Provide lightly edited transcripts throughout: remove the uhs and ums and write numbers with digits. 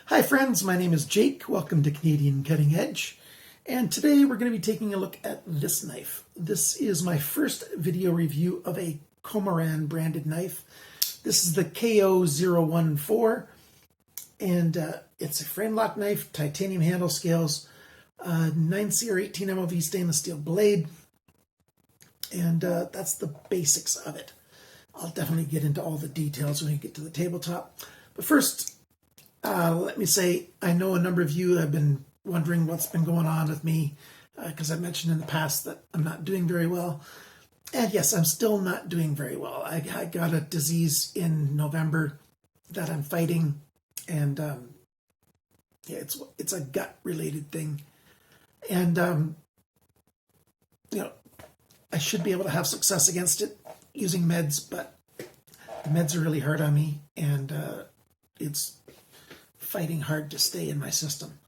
Hi friends, my name is Jake. Welcome to Canadian Cutting Edge. And today we're going to be taking a look at this knife. This is my first video review of a KOMORAN branded knife. This is the KO014 and it's a frame lock knife, titanium handle scales, 9C or 18 MOV stainless steel blade, and that's the basics of it. I'll definitely get into all the details when we get to the tabletop. But first, let me say, I know a number of you have been wondering what's been going on with me because I've mentioned in the past that I'm not doing very well. And yes, I'm still not doing very well. I got a disease in November that I'm fighting, and yeah, it's a gut-related thing. And, I should be able to have success against it using meds, but the meds are really hard on me, and it's fighting hard to stay in my system.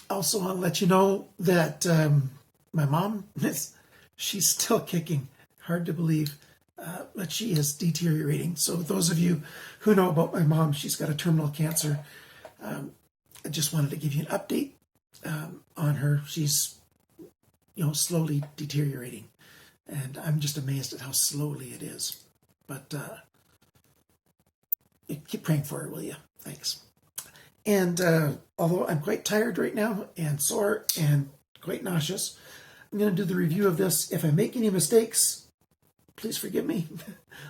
Also, I'll let you know that my mom, she's still kicking. Hard to believe, but she is deteriorating. So those of you who know about my mom, she's got a terminal cancer. I just wanted to give you an update on her. She's, slowly deteriorating, and I'm just amazed at how slowly it is. But keep praying for her, will you? Thanks. And although I'm quite tired right now and sore and quite nauseous, I'm going to do the review of this. If I make any mistakes, please forgive me.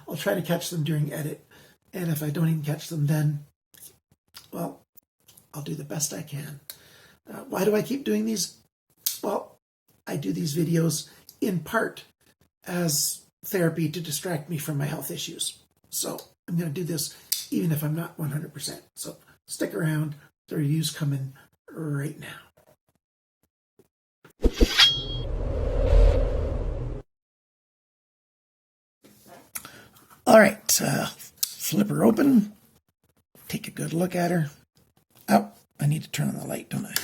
I'll try to catch them during edit. And if I don't even catch them then, well, I'll do the best I can. Why do I keep doing these? Well, I do these videos in part as therapy to distract me from my health issues. So I'm going to do this even if I'm not 100%. So stick around. The review's coming right now. All right, flip her open. Take a good look at her. Oh, I need to turn on the light, don't I?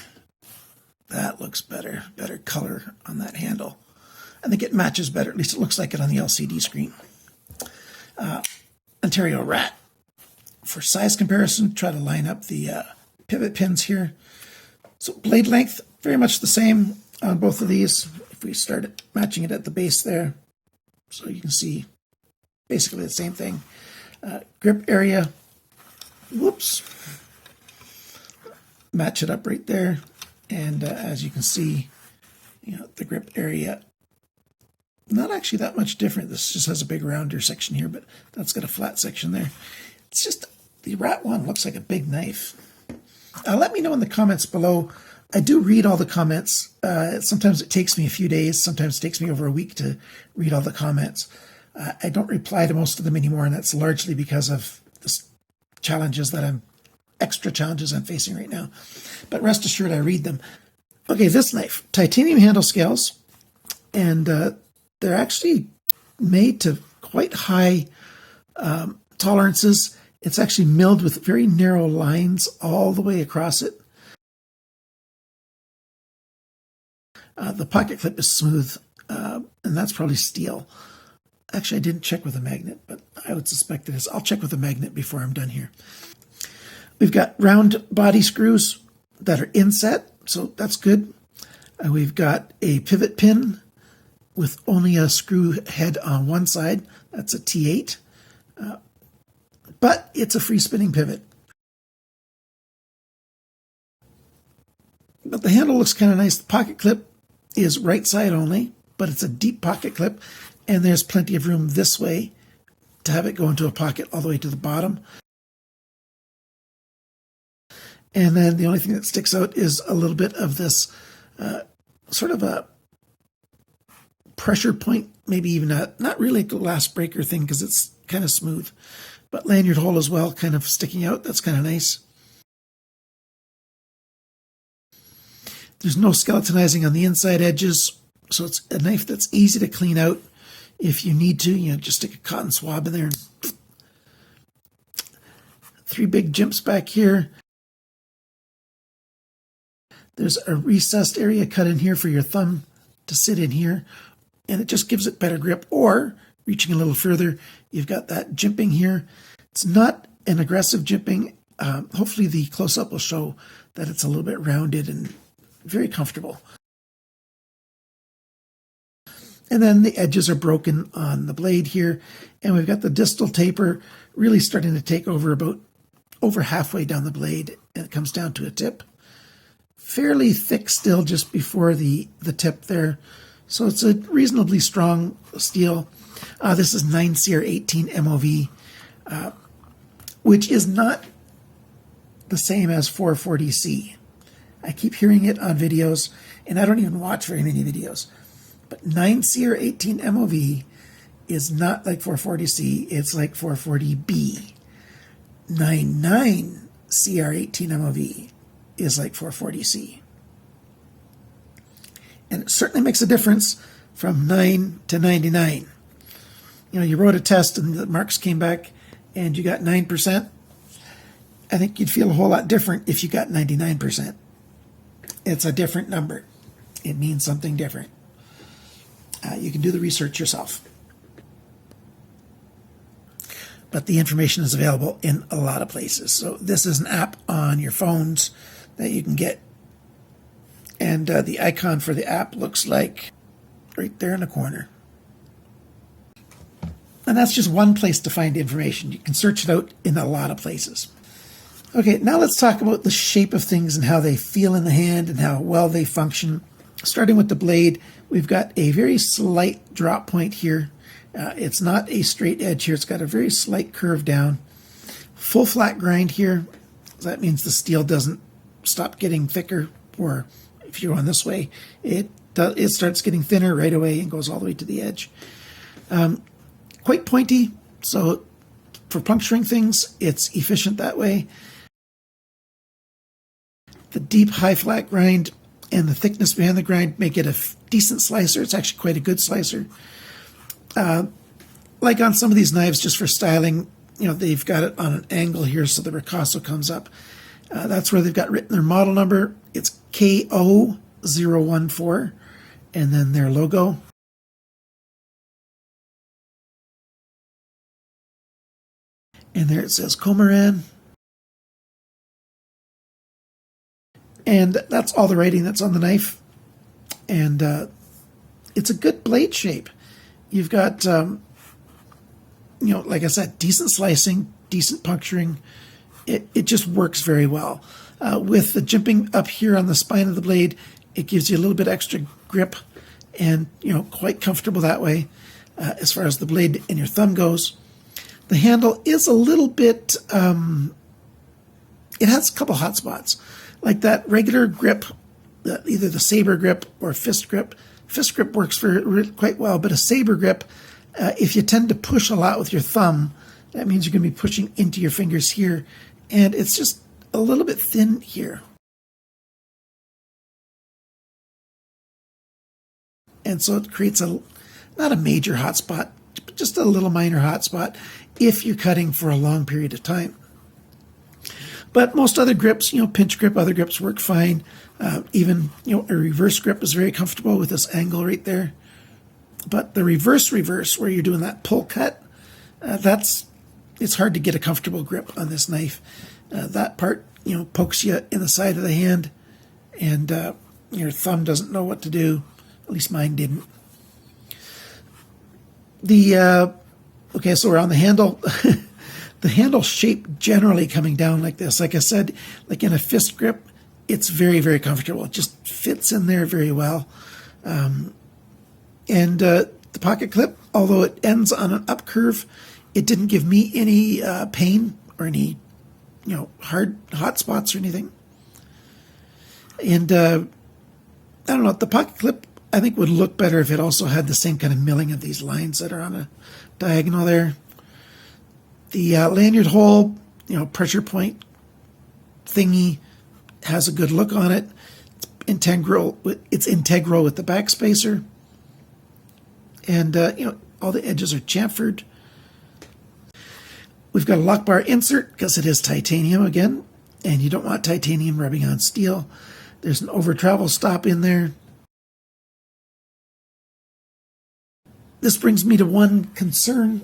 That looks better. Better color on that handle. I think it matches better. At least it looks like it on the LCD screen. Ontario Rat. For size comparison, try to line up the pivot pins here. So blade length, very much the same on both of these. If we start matching it at the base there, so you can see basically the same thing. Grip area, whoops. Match it up right there. And as you can see, the grip area, not actually that much different. This just has a big rounder section here, but that's got a flat section there. It's just the Rat one looks like a big knife. Let me know in the comments below. I do read all the comments. Sometimes it takes me a few days. Sometimes it takes me over a week to read all the comments. I don't reply to most of them anymore, and that's largely because of the extra challenges I'm facing right now. But rest assured, I read them. Okay, this knife, titanium handle scales, and they're actually made to quite high tolerances. It's actually milled with very narrow lines all the way across it. The pocket clip is smooth, and that's probably steel. Actually, I didn't check with a magnet, but I would suspect it is. I'll check with a magnet before I'm done here. We've got round body screws that are inset, so that's good. We've got a pivot pin with only a screw head on one side. That's a T8. But it's a free spinning pivot. But the handle looks kind of nice. The pocket clip is right side only, but it's a deep pocket clip, and there's plenty of room this way to have it go into a pocket all the way to the bottom. And then the only thing that sticks out is a little bit of this sort of a pressure point, maybe even not really a glass breaker thing because it's kind of smooth. But lanyard hole as well, kind of sticking out. That's kind of nice. There's no skeletonizing on the inside edges, so it's a knife that's easy to clean out if you need to. Just stick a cotton swab in there. 3 big jimps back here. There's a recessed area cut in here for your thumb to sit in here, and it just gives it better grip. Or, reaching a little further, you've got that jimping here. It's not an aggressive jimping. Hopefully the close-up will show that it's a little bit rounded and very comfortable. And then the edges are broken on the blade here, and we've got the distal taper really starting to take over about over halfway down the blade, and it comes down to a tip. Fairly thick still just before the tip there. So it's a reasonably strong steel. This is 9CR18 MOV, which is not the same as 440C. I keep hearing it on videos, and I don't even watch very many videos. But 9CR18 MOV is not like 440C, it's like 440B. 99CR18 MOV is like 440C. And it certainly makes a difference from 9 to 99. You know, you wrote a test and the marks came back and you got 9%. I think you'd feel a whole lot different if you got 99%. It's a different number. It means something different. You can do the research yourself. But the information is available in a lot of places. So this is an app on your phones that you can get. And the icon for the app looks like right there in the corner. And that's just one place to find information. You can search it out in a lot of places. Okay, now let's talk about the shape of things and how they feel in the hand and how well they function. Starting with the blade, we've got a very slight drop point here. It's not a straight edge here. It's got a very slight curve down. Full flat grind here. That means the steel doesn't stop getting thicker, or if you're on this way, it starts getting thinner right away and goes all the way to the edge. Quite pointy, so for puncturing things, it's efficient that way. The deep high flat grind and the thickness behind the grind make it a decent slicer. It's actually quite a good slicer. Like on some of these knives, just for styling, you know, they've got it on an angle here so the ricasso comes up. That's where they've got written their model number. It's KO014, and then their logo. And there it says KOMORAN. And that's all the writing that's on the knife. And it's a good blade shape. You've got, you know, like I said, decent slicing, decent puncturing. It just works very well. With the jimping up here on the spine of the blade, it gives you a little bit extra grip and, you know, quite comfortable that way as far as the blade and your thumb goes. The handle is a little bit, it has a couple hot spots. Like that regular grip, either the saber grip or fist grip. Fist grip works quite well, but a saber grip, if you tend to push a lot with your thumb, that means you're going to be pushing into your fingers here, and it's just a little bit thin here. And so it creates not a major hot spot, but just a little minor hot spot if you're cutting for a long period of time. But most other grips, you know, pinch grip, other grips work fine. Even, you know, a reverse grip is very comfortable with this angle right there. But the reverse, where you're doing that pull cut, it's hard to get a comfortable grip on this knife. That part, you know, pokes you in the side of the hand, and your thumb doesn't know what to do. At least mine didn't. Okay, so we're on the handle. The handle shape generally coming down like this. Like I said, like in a fist grip, it's very, very comfortable. It just fits in there very well. And the pocket clip, although it ends on an up curve, it didn't give me any pain or any, you know, hot spots or anything. And I don't know, the pocket clip I think would look better if it also had the same kind of milling of these lines that are on a diagonal there. The lanyard hole, you know, pressure point thingy has a good look on it. It's integral with the back spacer. And, you know, all the edges are chamfered. We've got a lock bar insert because it is titanium again, and you don't want titanium rubbing on steel. There's an over travel stop in there. This brings me to one concern.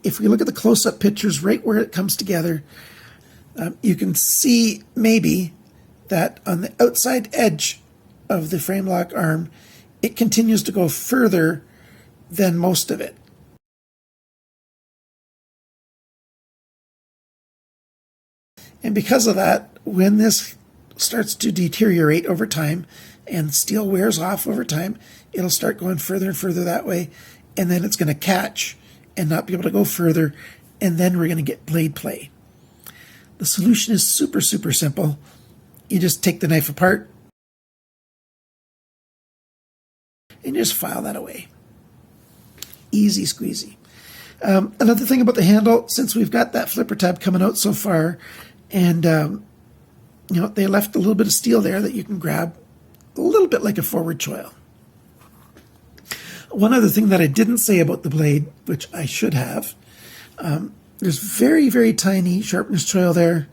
If we look at the close-up pictures, right where it comes together, You can see maybe that on the outside edge of the frame lock arm, it continues to go further than most of it. And because of that, when this starts to deteriorate over time and steel wears off over time, it'll start going further and further that way, and then it's going to catch and not be able to go further, and then we're going to get blade play. The solution is super, super simple. You just take the knife apart and just file that away. Easy squeezy. Another thing about the handle, since we've got that flipper tab coming out so far, and they left a little bit of steel there that you can grab, a little bit like a forward choil. One other thing that I didn't say about the blade, which I should have, there's very, very tiny sharpener's choil there.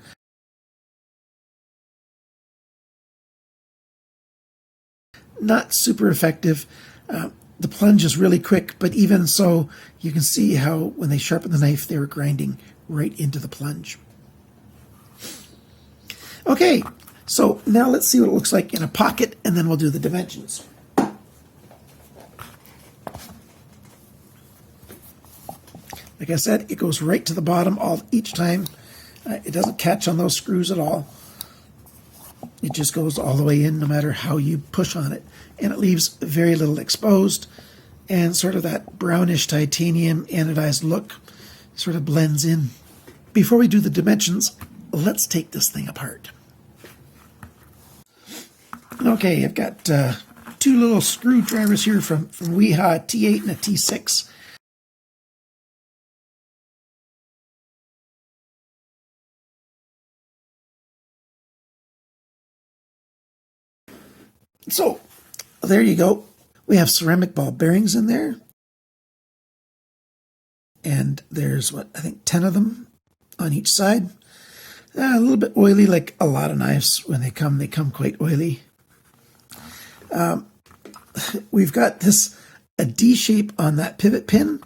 Not super effective. The plunge is really quick, but even so, you can see how when they sharpened the knife, they were grinding right into the plunge. Okay, so now let's see what it looks like in a pocket, and then we'll do the dimensions. Like I said, it goes right to the bottom each time. It doesn't catch on those screws at all. It just goes all the way in no matter how you push on it. And it leaves very little exposed, and sort of that brownish titanium anodized look sort of blends in. Before we do the dimensions, let's take this thing apart. Okay, I've got two little screwdrivers here from Weha, a T8 and a T6. So, there you go. We have ceramic ball bearings in there. And there's, I think 10 of them on each side. A little bit oily, like a lot of knives. When they come quite oily. We've got a D shape on that pivot pin,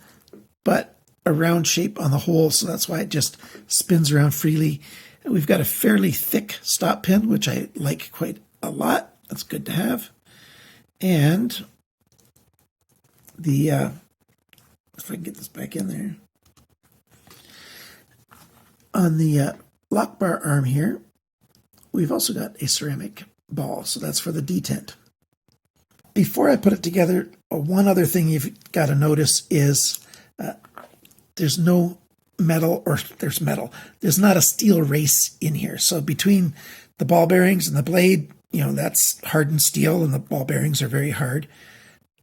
but a round shape on the hole, so that's why it just spins around freely. And we've got a fairly thick stop pin, which I like quite a lot. That's good to have. And the, if I can get this back in there, on the lock bar arm here, we've also got a ceramic ball, so that's for the detent. Before I put it together, one other thing you've got to notice is there's no metal, or there's metal. There's not a steel race in here. So between the ball bearings and the blade, that's hardened steel, and the ball bearings are very hard.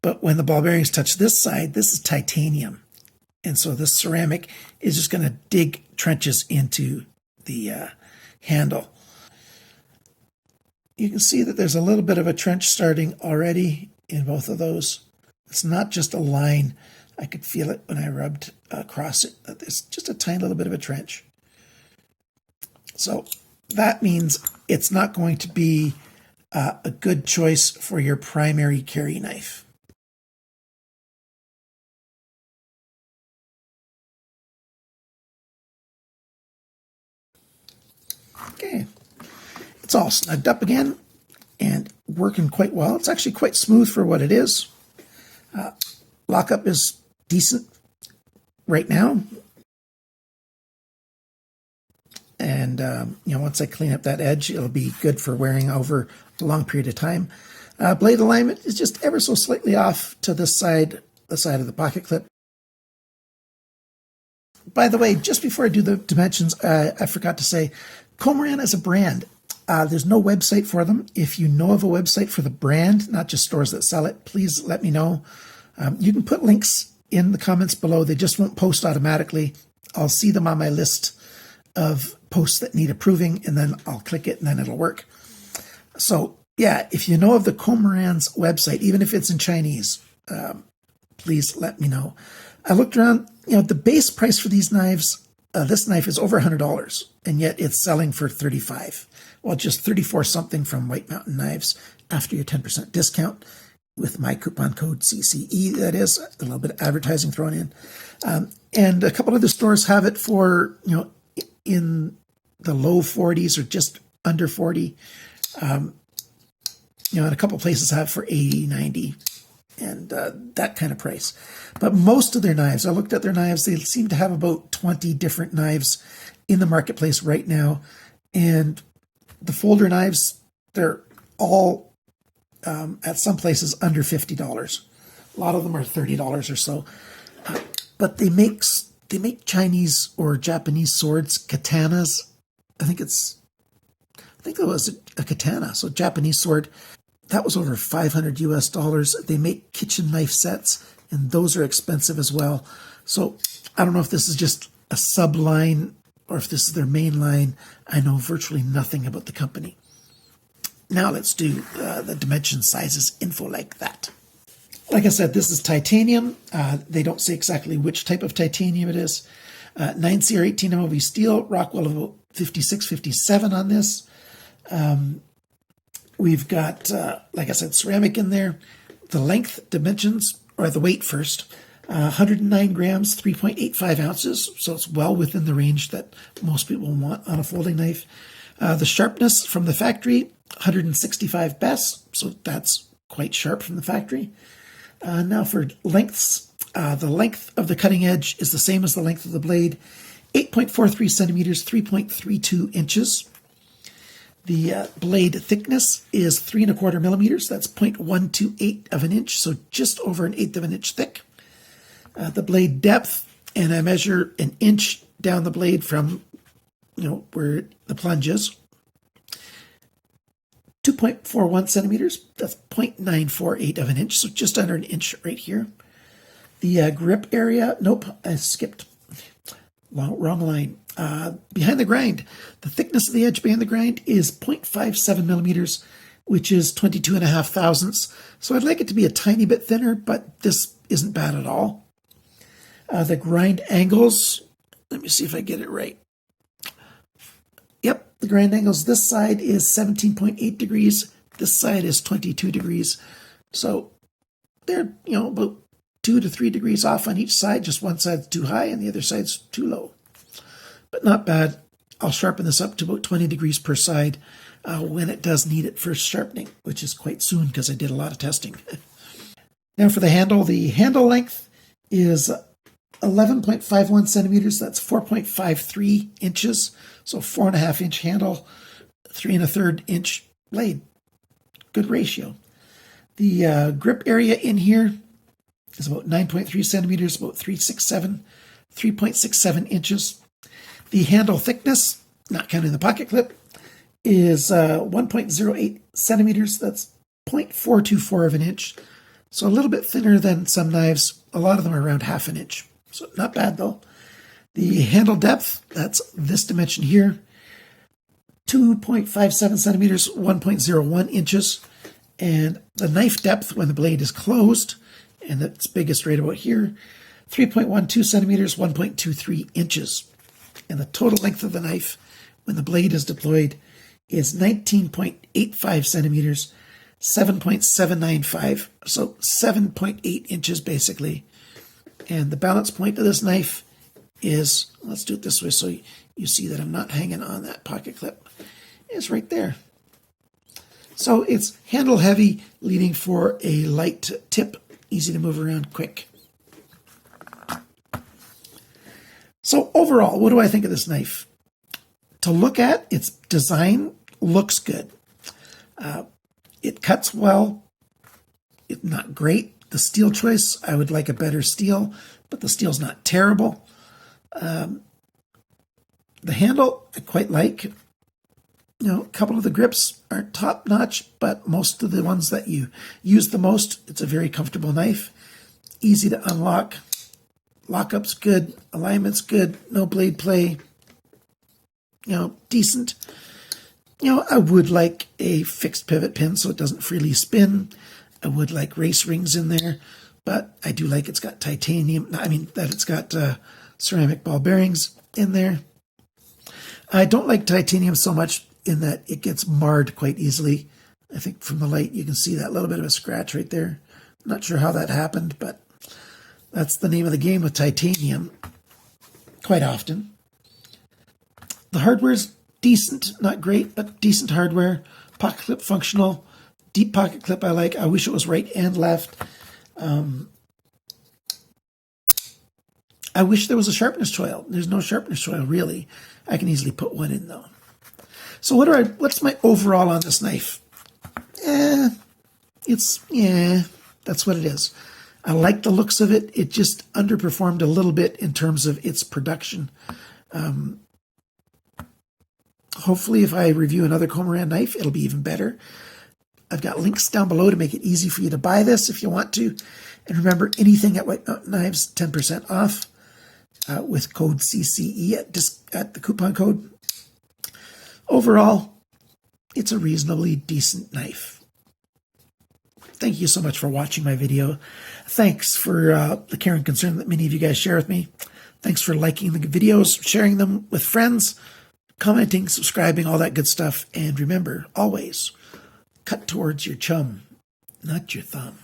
But when the ball bearings touch this side, this is titanium. And so this ceramic is just going to dig trenches into the handle. You can see that there's a little bit of a trench starting already in both of those. It's not just a line. I could feel it when I rubbed across it. There's just a tiny little bit of a trench. So that means it's not going to be a good choice for your primary carry knife. Okay, it's all snugged up again and working quite well. It's actually quite smooth for what it is. Lockup is decent right now. And, once I clean up that edge, it'll be good for wearing over a long period of time. Blade alignment is just ever so slightly off to this side, the side of the pocket clip. By the way, just before I do the dimensions, I forgot to say, KOMORAN is a brand. There's no website for them. If you know of a website for the brand, not just stores that sell it, please let me know. You can put links in the comments below. They just won't post automatically. I'll see them on my list of posts that need approving, and then I'll click it and then it'll work. So yeah, if you know of the KOMORAN's website, even if it's in Chinese, please let me know. I looked around, the base price for these knives, this knife is over $100, and yet it's selling for $35. Well, just 34 something from White Mountain Knives after your 10% discount with my coupon code CCE, that is, a little bit of advertising thrown in. And a couple other stores have it for, in the low 40s or just under 40. And a couple places have for 80, 90, and that kind of price. But most of their knives, I looked at their knives, they seem to have about 20 different knives in the marketplace right now. And the folder knives, they're all at some places under $50. A lot of them are $30 or so. But they make Chinese or Japanese swords, katanas. I think it was a katana, so Japanese sword. That was over $500 US. They make kitchen knife sets, and those are expensive as well. So I don't know if this is just a sub line or if this is their main line. I know virtually nothing about the company. Now let's do the dimension sizes info like that. Like I said, this is titanium. They don't say exactly which type of titanium it is. 9CR 18 MOV steel, Rockwell about 56, 57 on this. We've got, like I said, ceramic in there. The length dimensions, or the weight first, 109 grams, 3.85 ounces. So it's well within the range that most people want on a folding knife. The sharpness from the factory, 165 best. So that's quite sharp from the factory. Now for lengths, the length of the cutting edge is the same as the length of the blade, 8.43 centimeters, 3.32 inches. The blade thickness is 3¼ millimeters. That's 0.128 of an inch, so just over 1/8 of an inch thick. The blade depth, and I measure an inch down the blade from, where the plunge is. 2.41 centimeters. That's 0.948 of an inch, so just under an inch right here. The grip area, nope, I skipped. Wrong line. Behind the grind, the thickness of the edge behind the grind is 0.57 millimeters, which is 22.5 thousandths. So I'd like it to be a tiny bit thinner, but this isn't bad at all. The grind angles, let me see if I get it right. Yep, the grind angles, this side is 17.8 degrees, this side is 22 degrees. So they're, about 2 to 3 degrees off on each side. Just one side's too high and the other side's too low. But not bad. I'll sharpen this up to about 20 degrees per side when it does need it for sharpening, which is quite soon because I did a lot of testing. Now for the handle length is 11.51 centimeters. That's 4.53 inches. So 4.5 inch handle, 3 1/3 inch blade. Good ratio. The grip area in here is about 9.3 centimeters, about 3.67 inches. The handle thickness, not counting the pocket clip, is 1.08 centimeters. That's 0.424 of an inch. So a little bit thinner than some knives. A lot of them are around 1/2 an inch. So not bad though. The handle depth, that's this dimension here, 2.57 centimeters, 1.01 inches. And the knife depth when the blade is closed, and that's biggest right about here, 3.12 centimeters, 1.23 inches. And the total length of the knife when the blade is deployed is 19.85 centimeters, 7.795, so 7.8 inches basically. And the balance point of this knife is, let's do it this way so you see that I'm not hanging on that pocket clip, is right there. So it's handle heavy, leading for a light tip, easy to move around quick. So overall, what do I think of this knife? To look at, its design looks good. It cuts well. It's not great. The steel choice, I would like a better steel, but the steel's not terrible. The handle, I quite like. A couple of the grips aren't top notch, but most of the ones that you use the most, it's a very comfortable knife. Easy to unlock. Lockup's good. Alignment's good. No blade play. Decent. I would like a fixed pivot pin so it doesn't freely spin. I would like race rings in there, but I do like it's got titanium. That it's got ceramic ball bearings in there. I don't like titanium so much in that it gets marred quite easily. I think from the light you can see that little bit of a scratch right there. Not sure how that happened, but that's the name of the game with titanium quite often. The hardware's decent, not great, but decent hardware. Pocket clip functional. Deep pocket clip I like. I wish it was right and left. I wish there was a sharpness choil. There's no sharpness choil, really. I can easily put one in, though. So what's my overall on this knife? That's what it is. I like the looks of it. It just underperformed a little bit in terms of its production. Hopefully, if I review another Komoran knife, it'll be even better. I've got links down below to make it easy for you to buy this if you want to. And remember, anything at White Mountain Knives, 10% off with code CCE at the coupon code. Overall, it's a reasonably decent knife. Thank you so much for watching my video. Thanks for the care and concern that many of you guys share with me. Thanks for liking the videos, sharing them with friends, commenting, subscribing, all that good stuff. And remember, always cut towards your chum, not your thumb.